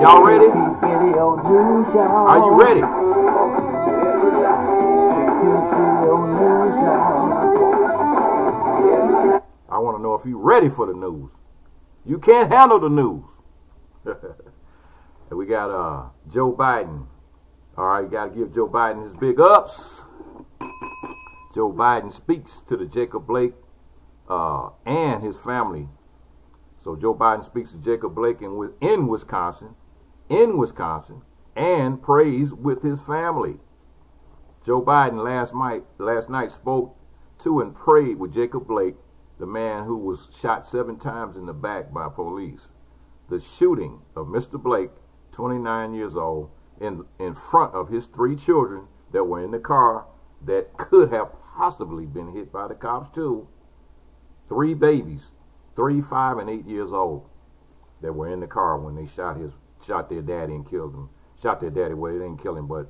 Y'all ready? Are you ready? I want to know if you're ready for the news. You can't handle the news. And we got Joe Biden. All right, you got to give Joe Biden his big ups. Joe Biden speaks to the Jacob Blake and his family. So Joe Biden speaks to Jacob Blake in Wisconsin, and prays with his family. Joe Biden last night spoke to and prayed with Jacob Blake, the man who was shot 7 times in the back by police. The shooting of Mr. Blake, 29 years old, in front of his 3 children that were in the car that could have possibly been hit by the cops too. 3 babies, 3, 5, and 8 years old, that were in the car when they shot their daddy and killed him. Shot their daddy, well, they didn't kill him, but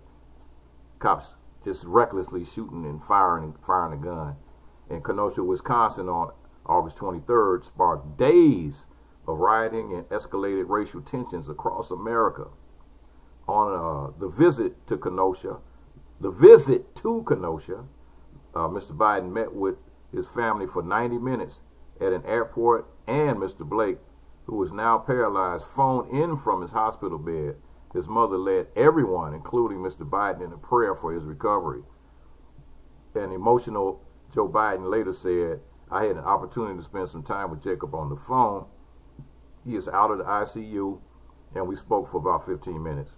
cops just recklessly shooting and firing a gun. In Kenosha, Wisconsin on August 23rd sparked days of rioting and escalated racial tensions across America. On the visit to Kenosha, Mr. Biden met with his family for 90 minutes at an airport, and Mr. Blake, who is now paralyzed, phoned in from his hospital bed. His mother led everyone, including Mr. Biden, in a prayer for his recovery. An emotional Joe Biden later said, "I had an opportunity to spend some time with Jacob on the phone. He is out of the ICU, and we spoke for about 15 minutes.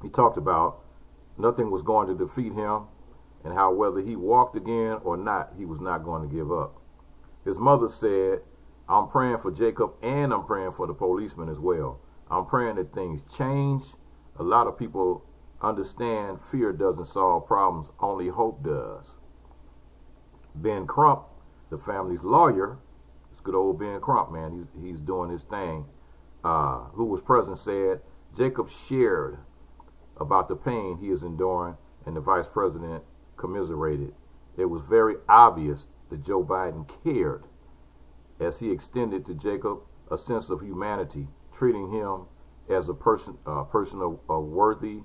He talked about nothing was going to defeat him, and how whether he walked again or not, he was not going to give up." His mother said, "I'm praying for Jacob, and I'm praying for the policeman as well. I'm praying that things change. A lot of people understand fear doesn't solve problems, only hope does." Ben Crump, the family's lawyer, it's good old Ben Crump, man, he's doing his thing, who was present, said Jacob shared about the pain he is enduring, and the vice president commiserated. It was very obvious that Joe Biden cared, as he extended to Jacob a sense of humanity, treating him as a person worthy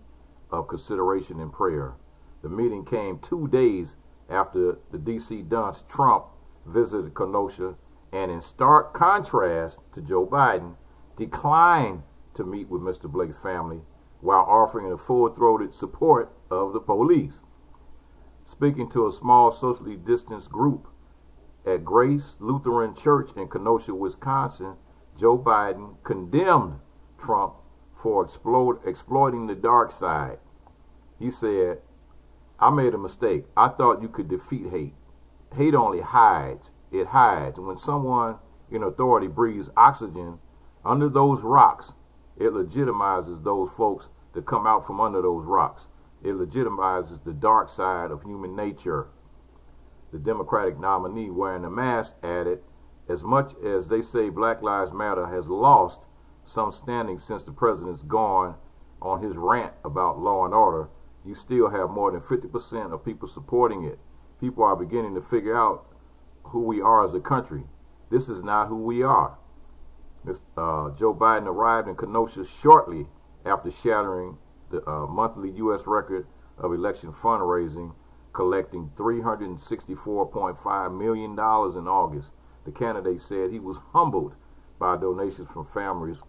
of consideration and prayer. The meeting came 2 days after the D.C. dunce Trump visited Kenosha, and in stark contrast to Joe Biden, declined to meet with Mr. Blake's family while offering a full-throated support of the police. Speaking to a small socially distanced group at Grace Lutheran Church in Kenosha, Wisconsin, Joe Biden condemned Trump for exploiting the dark side. He said, "I made a mistake. I thought you could defeat hate. Hate only hides. It hides. When someone in authority breathes oxygen under those rocks, it legitimizes those folks that come out from under those rocks. It legitimizes the dark side of human nature." The Democratic nominee wearing a mask added, "As much as they say Black Lives Matter has lost some standing since the president's gone on his rant about law and order, you still have more than 50% of people supporting it. People are beginning to figure out who we are as a country. This is not who we are." Joe Biden arrived in Kenosha shortly after shattering the monthly U.S. record of election fundraising, collecting $364.5 million in August. The candidate said he was humbled by donations from families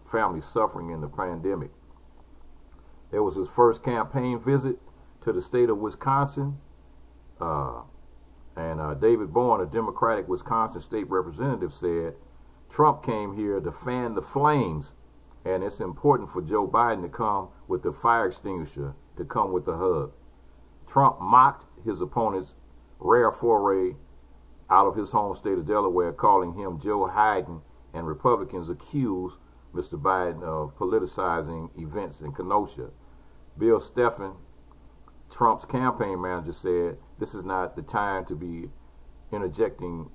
suffering in the pandemic. It was his first campaign visit to the state of Wisconsin, and David Bourne, a Democratic Wisconsin state representative, said, "Trump came here to fan the flames, and it's important for Joe Biden to come with the fire extinguisher, to come with the hug." Trump mocked his opponent's rare foray out of his home state of Delaware, calling him Joe Biden, and Republicans accused Mr. Biden of politicizing events in Kenosha. Bill Stephan, Trump's campaign manager, said, "This is not the time to be injecting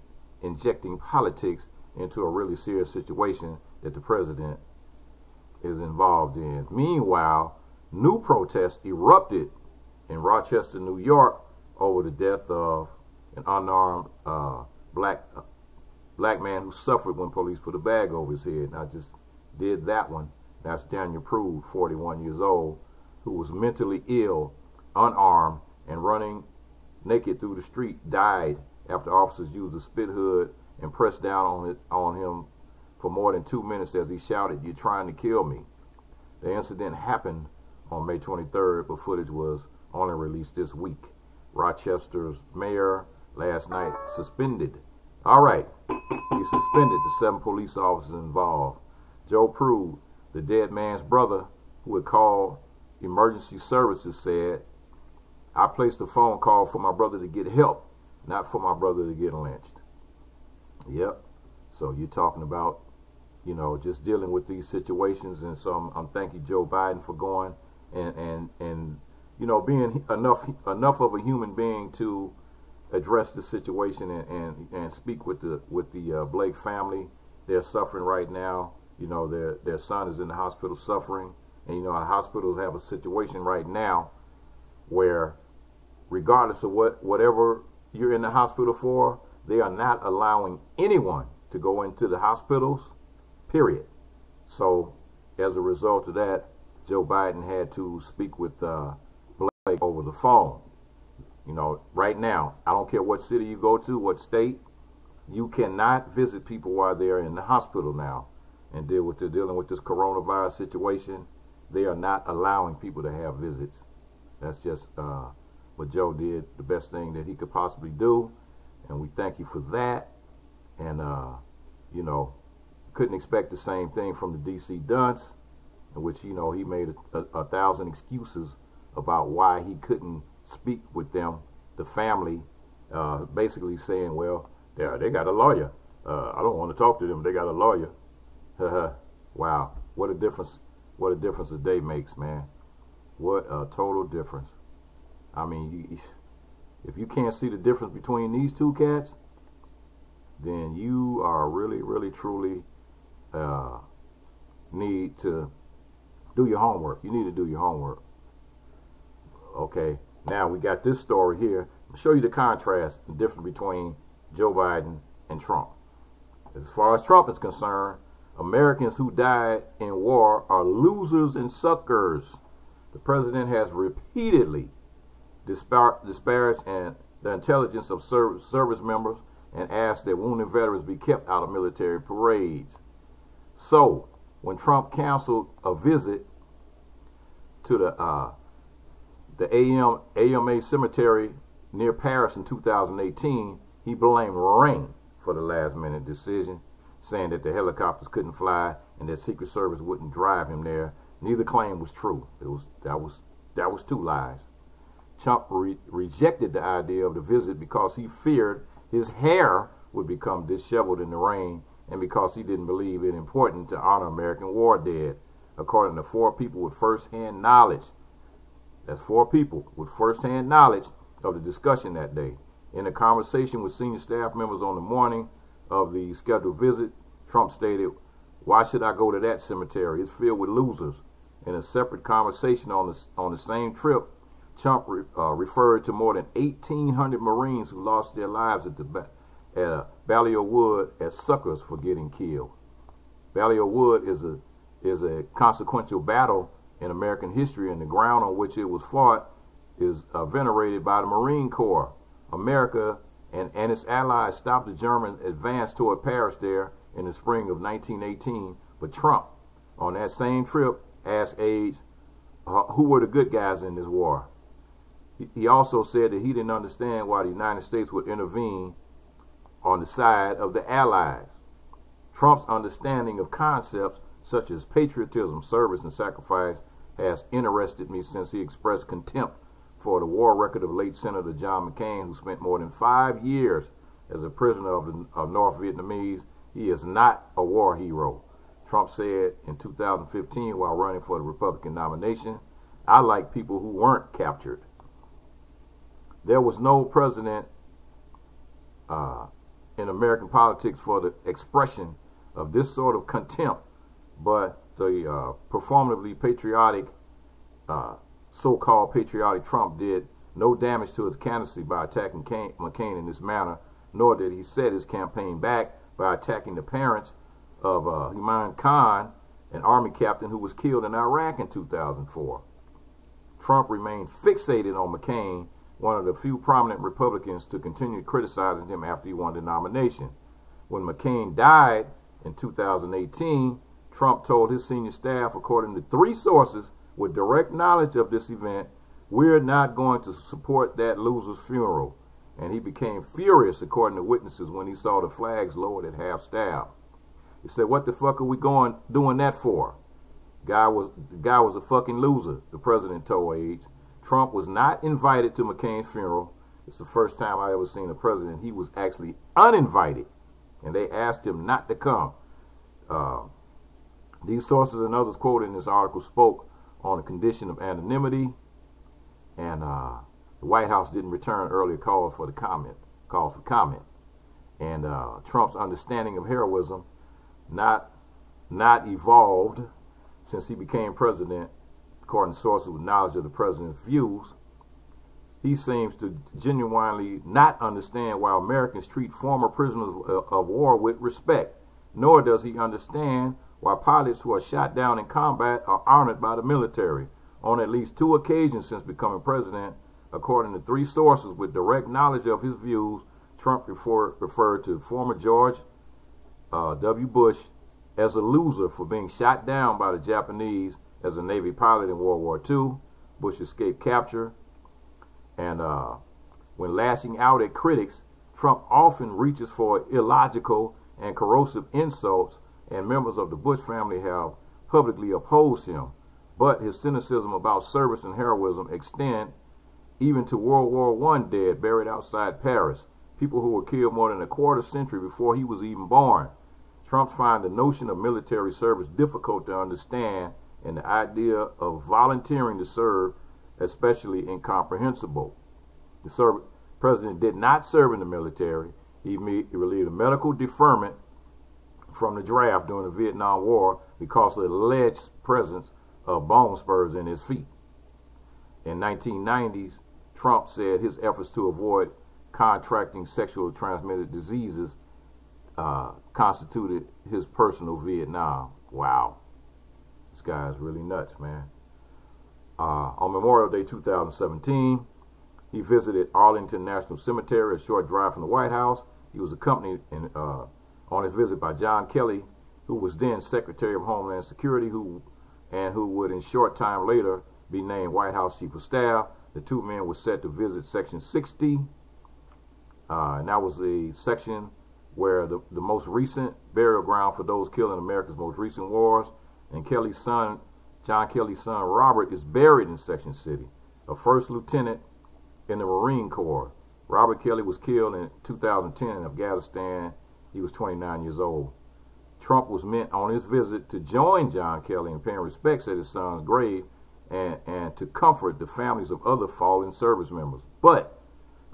politics into a really serious situation that the president is involved in." Meanwhile, new protests erupted in Rochester, New York, over the death of an unarmed black man who suffered when police put a bag over his head. And I just did that one that's Daniel Prude, 41 years old, who was mentally ill, unarmed, and running naked through the street, died after officers used a spit hood and pressed down on him for more than 2 minutes as he shouted, "You're trying to kill me." The incident happened on May 23rd, but footage was only released this week. Rochester's mayor last night suspended. All right, he suspended the 7 police officers involved. Joe Prude, the dead man's brother, who had called emergency services, said, "I placed a phone call for my brother to get help, not for my brother to get lynched." Yep. So you're talking about, you know, just dealing with these situations. And so I'm thanking Joe Biden for going and you know, being enough of a human being to address the situation and speak with the Blake family. They're suffering right now. You know, their son is in the hospital suffering, and you know, our hospitals have a situation right now where, regardless of whatever you're in the hospital for, they are not allowing anyone to go into the hospitals, period. So as a result of that, Joe Biden had to speak with Blake over the phone. You know, right now, I don't care what city you go to, what state, you cannot visit people while they're in the hospital now and dealing with this coronavirus situation. They are not allowing people to have visits. That's just what Joe did, the best thing that he could possibly do, and we thank you for that. And you know, couldn't expect the same thing from the DC dunce, in which, you know, he made a thousand excuses about why he couldn't speak with them, the family, basically saying, well, yeah, they got a lawyer. I don't want to talk to them. They got a lawyer. Wow, what a difference! What a difference a day makes, man. What a total difference. I mean, if you can't see the difference between these two cats, then you are really, really, truly need to do your homework. You need to do your homework. Okay, now we got this story here. I'll show you the contrast, the difference between Joe Biden and Trump. As far as Trump is concerned, Americans who died in war are losers and suckers. The president has repeatedly disparaged the intelligence of service members and asked that wounded veterans be kept out of military parades. So, when Trump canceled a visit to the AMA cemetery near Paris in 2018, he blamed rain for the last-minute decision, saying that the helicopters couldn't fly and that Secret Service wouldn't drive him there. Neither claim was true. That was two lies. Trump rejected the idea of the visit because he feared his hair would become disheveled in the rain, and because he didn't believe it important to honor American war dead, according to 4 people with first-hand knowledge. That's 4 people with first-hand knowledge of the discussion that day. In a conversation with senior staff members on the morning of the scheduled visit, Trump stated, "Why should I go to that cemetery? It's filled with losers." In a separate conversation on the same trip, Trump referred to more than 1,800 Marines who lost their lives at Balliol Wood as suckers for getting killed. Balliol Wood is a consequential battle in American history, and the ground on which it was fought is venerated by the Marine Corps. America and its allies stopped the German advance toward Paris there in the spring of 1918, but Trump, on that same trip, asked aides who were the good guys in this war. He also said that he didn't understand why the United States would intervene on the side of the Allies. Trump's understanding of concepts such as patriotism, service, and sacrifice has interested me since he expressed contempt for the war record of late Senator John McCain, who spent more than 5 years as a prisoner of North Vietnamese. He is not a war hero. Trump said in 2015 while running for the Republican nomination, "I like people who weren't captured." There was no president in American politics for the expression of this sort of contempt, but the performatively patriotic, so-called patriotic Trump did no damage to his candidacy by attacking McCain in this manner, nor did he set his campaign back by attacking the parents of Imran Khan an Army captain who was killed in Iraq in 2004. Trump remained fixated on McCain, one of the few prominent Republicans to continue criticizing him after he won the nomination. When McCain died in 2018, Trump told his senior staff, according to 3 sources with direct knowledge of this event, "We're not going to support that loser's funeral." And he became furious, according to witnesses, when he saw the flags lowered at half-staff. He said, "What the fuck are we doing that for?" The guy was a fucking loser, the president told aides. Trump was not invited to McCain's funeral. It's the first time I ever seen a president. He was actually uninvited, and they asked him not to come. These sources and others quoted in this article spoke on the condition of anonymity, and the White House didn't return earlier calls for comment. And Trump's understanding of heroism not evolved since he became president, according to sources with knowledge of the president's views. He seems to genuinely not understand why Americans treat former prisoners of war with respect, nor does he understand why pilots who are shot down in combat are honored by the military. On at least 2 occasions since becoming president, according to 3 sources with direct knowledge of his views, Trump referred to former George W. Bush as a loser for being shot down by the Japanese as a Navy pilot in World War II. Bush escaped capture. And when lashing out at critics, Trump often reaches for illogical and corrosive insults, and members of the Bush family have publicly opposed him. But his cynicism about service and heroism extend even to World War I dead buried outside Paris, people who were killed more than a quarter century before he was even born. Trump finds the notion of military service difficult to understand, and the idea of volunteering to serve especially incomprehensible. The president did not serve in the military. He relieved a medical deferment from the draft during the Vietnam War because of the alleged presence of bone spurs in his feet. In 1990s, Trump said his efforts to avoid contracting sexually transmitted diseases constituted his personal Vietnam. Wow. This guy is really nuts, man. On Memorial Day 2017, he visited Arlington National Cemetery, a short drive from the White House. He was accompanied on his visit by John Kelly, who was then Secretary of Homeland Security, who would in short time later be named White House Chief of Staff. The 2 men were set to visit Section 60, and that was the section where the most recent burial ground for those killed in America's most recent wars. And John Kelly's son Robert is buried in Section 60, a first lieutenant in the Marine Corps. Robert Kelly was killed in 2010 in Afghanistan. He was 29 years old. Trump was meant on his visit to join John Kelly in paying respects at his son's grave and to comfort the families of other fallen service members. But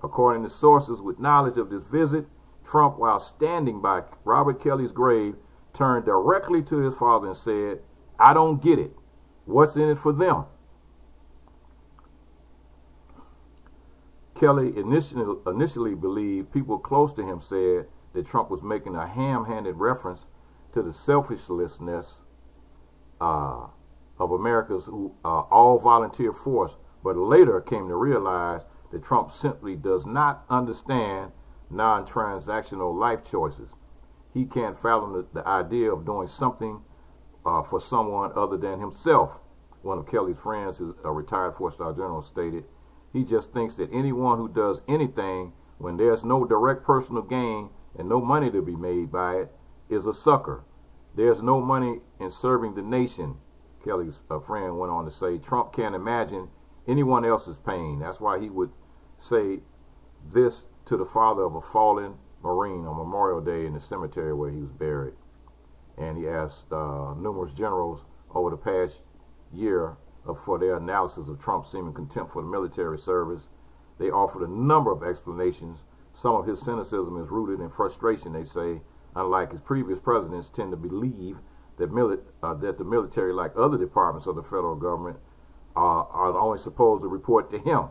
according to sources with knowledge of this visit, Trump, while standing by Robert Kelly's grave, turned directly to his father and said, "I don't get it. What's in it for them?" Kelly initially believed people close to him said that Trump was making a ham-handed reference to the selfishness of America's all-volunteer force, but later came to realize that Trump simply does not understand non-transactional life choices. He can't fathom the idea of doing something for someone other than himself. One of Kelly's friends, a retired 4-star general, stated, "He just thinks that anyone who does anything when there's no direct personal gain and no money to be made by it is a sucker. There's no money in serving the nation." Kelly's friend went on to say, "Trump can't imagine anyone else's pain. That's why he would say this to the father of a fallen Marine on Memorial Day in the cemetery where he was buried." And he asked numerous generals over the past year for their analysis of Trump's seeming contempt for the military service. They offered a number of explanations. Some of his cynicism is rooted in frustration, they say. Unlike his previous presidents, tend to believe that the military, like other departments of the federal government, are only supposed to report to him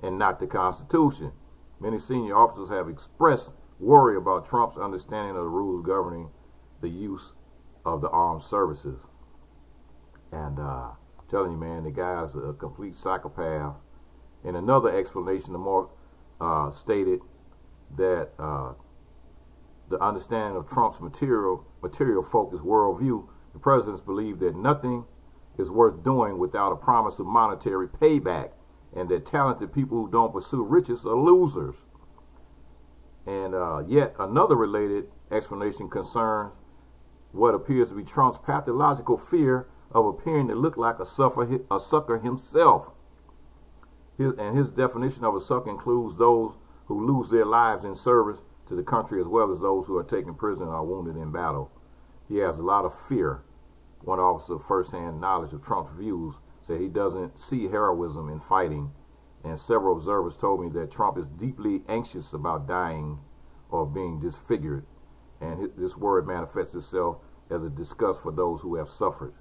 and not the Constitution. Many senior officers have expressed worry about Trump's understanding of the rules governing the use of the armed services. And telling you, man, the guy's a complete psychopath. And another explanation, the more stated that the understanding of Trump's material focused worldview, the presidents believe that nothing is worth doing without a promise of monetary payback, and that talented people who don't pursue riches are losers. And yet another related explanation concerns what appears to be Trump's pathological fear of appearing to look like a sucker himself. His definition of a sucker includes those who lose their lives in service to the country, as well as those who are taken prisoner or wounded in battle. He has a lot of fear. One officer of first-hand knowledge of Trump's views said he doesn't see heroism in fighting, and several observers told me that Trump is deeply anxious about dying or being disfigured, and this word manifests itself as a disgust for those who have suffered.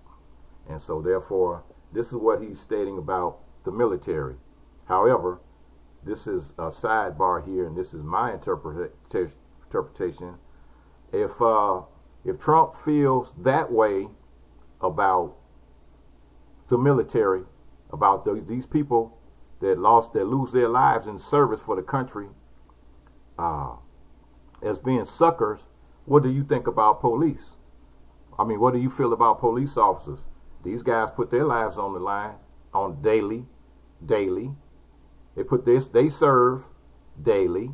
And so therefore, this is what he's stating about the military. However, this is a sidebar here, and this is my interpretation. If Trump feels that way about the military, about these people that lose their lives in service for the country, as being suckers, what do you think about police? I mean, what do you feel about police officers? These guys put their lives on the line on daily. They serve daily.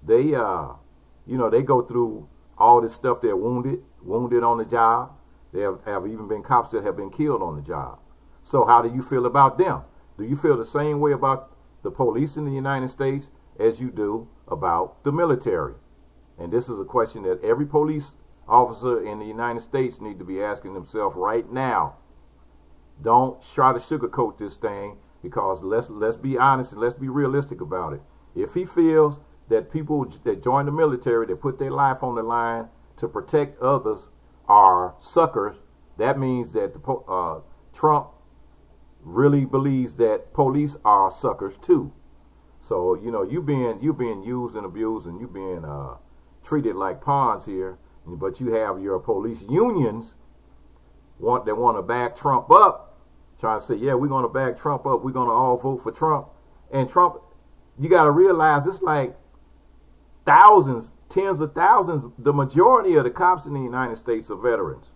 They they go through all this stuff. They're wounded on the job. There have even been cops that have been killed on the job. So how do you feel about them? Do you feel the same way about the police in the United States as you do about the military? And this is a question that every police officer in the United States need to be asking themselves right now. Don't try to sugarcoat this thing, because let's be honest and let's be realistic about it. If he feels that people that join the military, that put their life on the line to protect others, are suckers, that means that Trump really believes that police are suckers too. So you being used and abused, and you being treated like pawns here. But you have your police unions that want to back Trump up, trying to say, yeah, we're going to back Trump up. We're going to all vote for Trump. And Trump, you got to realize, it's like thousands, tens of thousands. The majority of the cops in the United States are veterans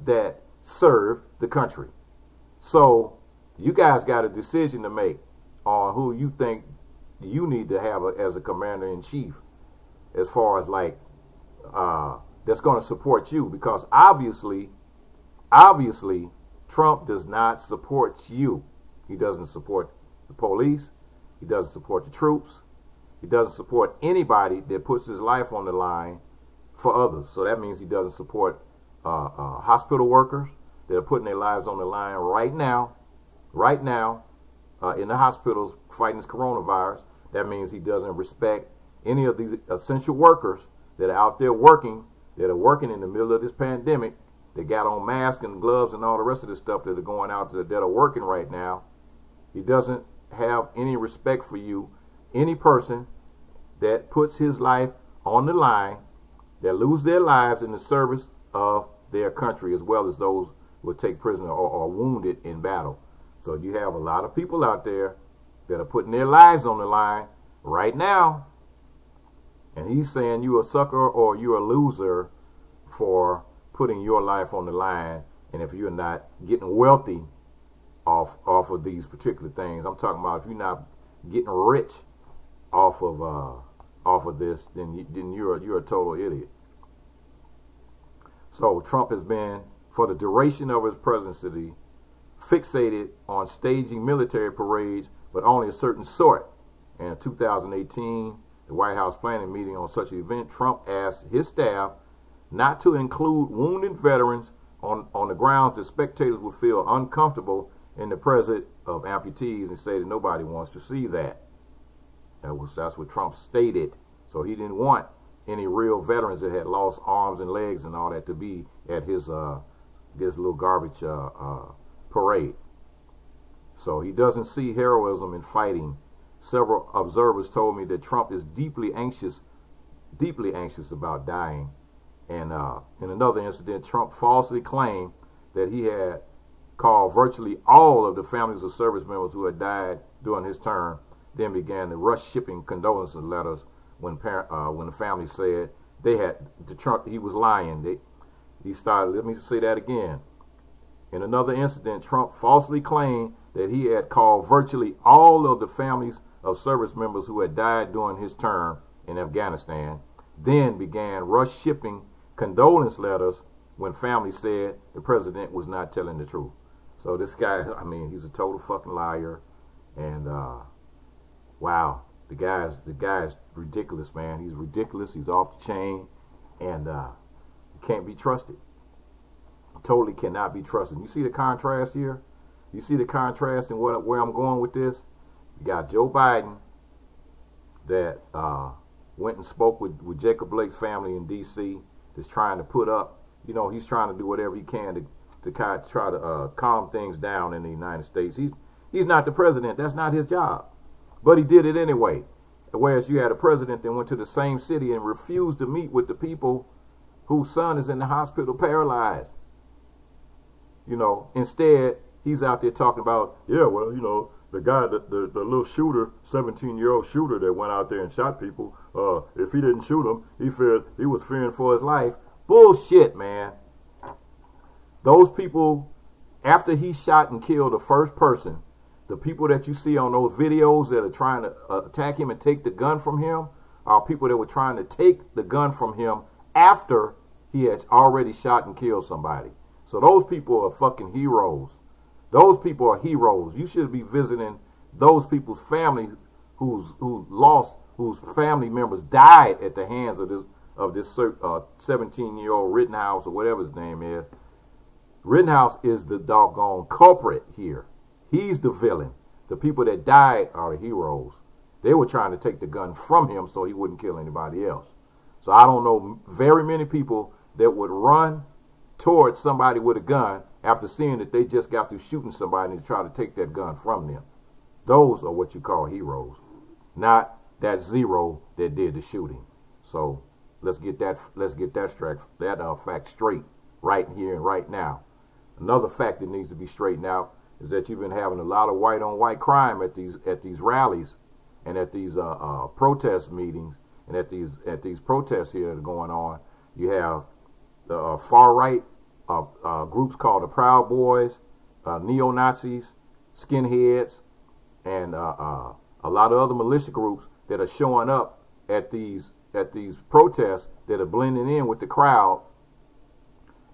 that serve the country. So you guys got a decision to make on who you think you need to have as a commander-in-chief, as far as like that's going to support you, because obviously Trump does not support you. He doesn't support the police. He doesn't support the troops. He doesn't support anybody that puts his life on the line for others. So that means he doesn't support hospital workers that are putting their lives on the line right now in the hospitals fighting this coronavirus. That means he doesn't respect any of these essential workers that are out there working, that are working in the middle of this pandemic. They got on masks and gloves and all the rest of the stuff that are going out that are working right now. He doesn't have any respect for you, any person that puts his life on the line, that lose their lives in the service of their country, as well as those who are taken prisoner or wounded in battle. So you have a lot of people out there that are putting their lives on the line right now, and he's saying you're a sucker or you're a loser for putting your life on the line. And if you're not getting wealthy off of these particular things, I'm talking about if you're not getting rich off of this, then you're a total idiot. So Trump has been, for the duration of his presidency, fixated on staging military parades, but only a certain sort. And in 2018, the White House planning meeting on such an event, Trump asked his staff not to include wounded veterans on the grounds that spectators would feel uncomfortable in the presence of amputees, and say that nobody wants to see that. That's what Trump stated. So he didn't want any real veterans that had lost arms and legs and all that to be at his this little garbage parade. So he doesn't see heroism in fighting. Several observers told me that Trump is deeply anxious about dying. And in another incident, Trump falsely claimed that he had called virtually all of the families of service members who had died during his term, then began to rush shipping condolence letters when the family said they had he was lying. He started, let me say that again. In another incident, Trump falsely claimed that he had called virtually all of the families of service members who had died during his term in Afghanistan, then began rush shipping condolence letters when families said the president was not telling the truth. So this guy, I mean, he's a total fucking liar. And wow, the guy is ridiculous, man. He's ridiculous. He's off the chain, and he can't be trusted. Totally cannot be trusted. You see the contrast here? You see the contrast in where I'm going with this? You got Joe Biden that went and spoke with Jacob Blake's family in D.C. that's trying to put up, you know, he's trying to do whatever he can to kind of try to calm things down in the United States. He's not the president. That's not his job. But he did it anyway. Whereas you had a president that went to the same city and refused to meet with the people whose son is in the hospital paralyzed. You know, instead, he's out there talking about, yeah, well, you know, the guy, the little shooter, 17-year-old shooter that went out there and shot people, if he didn't shoot him, he was fearing for his life. Bullshit, man. Those people, after he shot and killed the first person, the people that you see on those videos that are trying to attack him and take the gun from him are people that were trying to take the gun from him after he has already shot and killed somebody. So those people are fucking heroes. Those people are heroes. You should be visiting those people's family whose family members died at the hands of this 17-year-old Rittenhouse or whatever his name is. Rittenhouse is the doggone culprit here. He's the villain. The people that died are the heroes. They were trying to take the gun from him so he wouldn't kill anybody else. So I don't know very many people that would run towards somebody with a gun after seeing that they just got through shooting somebody and try to take that gun from them. Those are what you call heroes, not that zero that did the shooting. So let's get that fact straight right here and right now. Another fact that needs to be straightened out is that you've been having a lot of white-on-white crime at these rallies and at these protest meetings and at these protests here that are going on. You have the far-right groups called the Proud Boys, neo-Nazis, skinheads, and a lot of other militia groups that are showing up at these protests that are blending in with the crowd.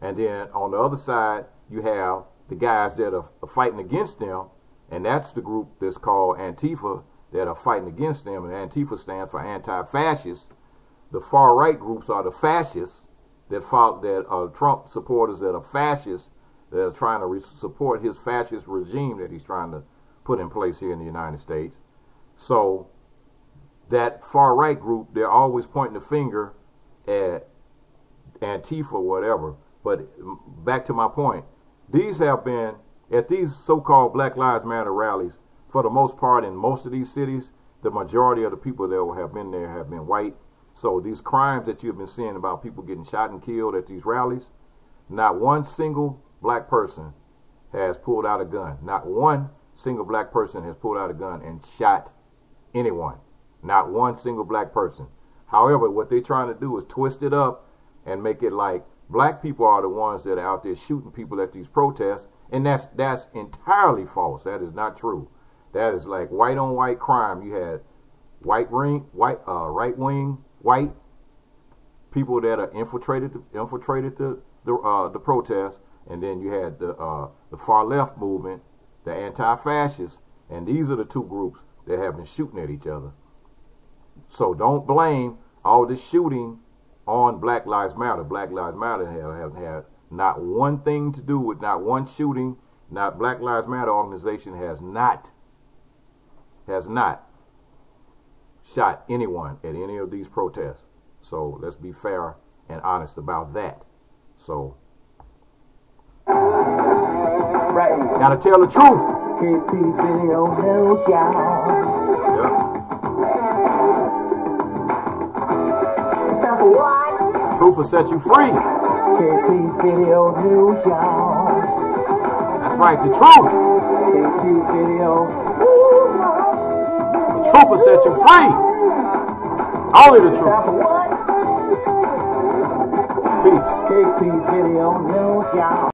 And then on the other side, you have the guys that are fighting against them, and that's the group that's called Antifa that are fighting against them, and Antifa stands for anti-fascist. The far-right groups are the fascists that are Trump supporters that are fascists, that are trying to support his fascist regime that he's trying to put in place here in the United States. So that far-right group, they're always pointing the finger at Antifa or whatever. But back to my point, these have been, at these so-called Black Lives Matter rallies, for the most part in most of these cities, the majority of the people that have been there have been white. So these crimes that you've been seeing about people getting shot and killed at these rallies, not one single black person has pulled out a gun. Not one single black person has pulled out a gun and shot anyone. Not one single black person. However, what they're trying to do is twist it up and make it like black people are the ones that are out there shooting people at these protests, and that's entirely false. That is not true. That is like white-on-white crime. You had right-wing white people that are infiltrated the protest, and then you had the far-left movement, the anti-fascists, and these are the two groups that have been shooting at each other. So don't blame all this shooting on Black Lives Matter. Black Lives Matter have had not one thing to do with, not one shooting. Not Black Lives Matter organization has not shot anyone at any of these protests. So let's be fair and honest about that. So right, gotta tell the truth. KPVIDEONEWS, y'all. It's time for what? Truth will set you free. Video News, y'all. That's right, the truth. KP Video. The truth will set you free. Only the truth. Time for what? Peace. KP Video News, y'all.